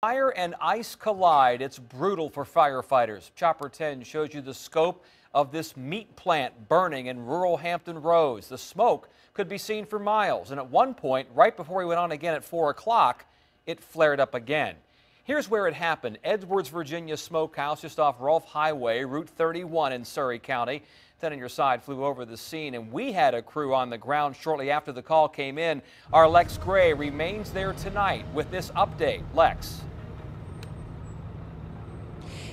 Fire and ice collide. It's brutal for firefighters. Chopper 10 shows you the scope of this meat plant burning in rural Hampton Roads. The smoke could be seen for miles, and at one point, right before we went on again at 4 o'clock, it flared up again. Here's where it happened. Edwards, Virginia smokehouse just off Rolfe Highway, Route 31 in Surry County. 10 on your side flew over the scene, and we had a crew on the ground shortly after the call came in. Our Lex Gray remains there tonight with this update. Lex.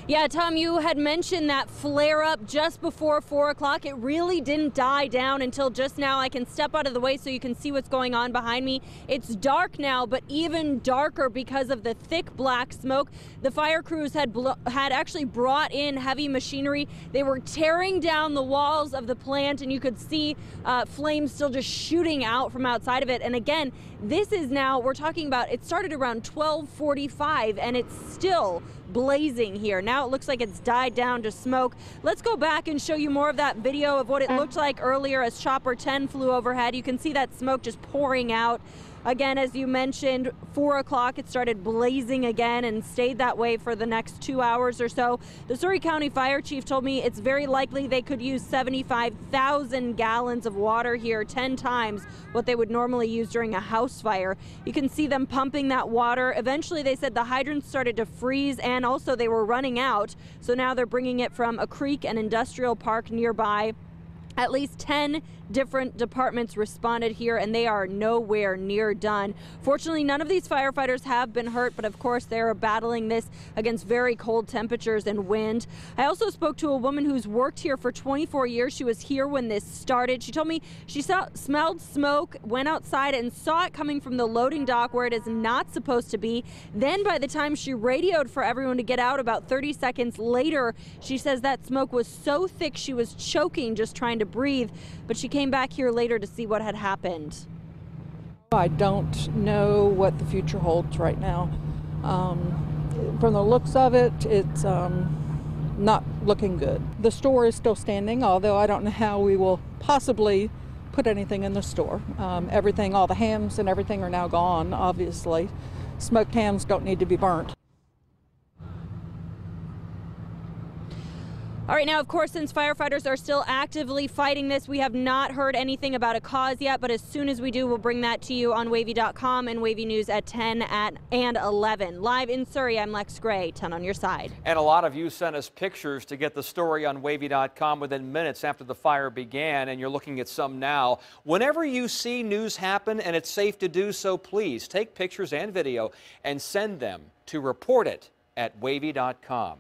Yeah, Tom, you had mentioned that flare up just before 4 o'clock. It really didn't die down until just now. I can step out of the way so you can see what's going on behind me. It's dark now, but even darker because of the thick black smoke. The fire crews had actually brought in heavy machinery. They were tearing down the walls of the plant, and you could see flames still just shooting out from outside of it. And again, this is now, we're talking about, it started around 12:45 and it's still blazing here. Now it looks like it's died down to smoke. Let's go back and show you more of that video of what it looked like earlier as Chopper 10 flew overhead. You can see that smoke just pouring out. Again, as you mentioned, 4 o'clock it started blazing again and stayed that way for the next 2 hours or so. The Surry County Fire Chief told me it's very likely they could use 75,000 gallons of water here, 10 times what they would normally use during a house fire. You can see them pumping that water. Eventually, they said the hydrants started to freeze and also they were running out. So now they're bringing it from a creek and industrial park nearby. At least 10 different departments responded here, and they are nowhere near done. Fortunately, none of these firefighters have been hurt, but of course they are battling this against very cold temperatures and wind. I also spoke to a woman who's worked here for 24 years. She was here when this started. She told me she smelled smoke, went outside and saw it coming from the loading dock where it is not supposed to be. Then by the time she radioed for everyone to get out about 30 seconds later, she says that smoke was so thick she was choking just trying to breathe, but she came back here later to see what had happened. I don't know what the future holds right now. From the looks of it, it's not looking good. The store is still standing, although I don't know how we will possibly put anything in the store. Everything, all the hams and everything are now gone, obviously. Smoked hams don't need to be burnt. All right, now, of course, since firefighters are still actively fighting this, we have not heard anything about a cause yet, but as soon as we do, we'll bring that to you on wavy.com and Wavy News at 10 and 11. Live in Surry, I'm Lex Gray, 10 on your side. And a lot of you sent us pictures to get the story on wavy.com within minutes after the fire began, and you're looking at some now. Whenever you see news happen and it's safe to do so, please take pictures and video and send them to report it at wavy.com.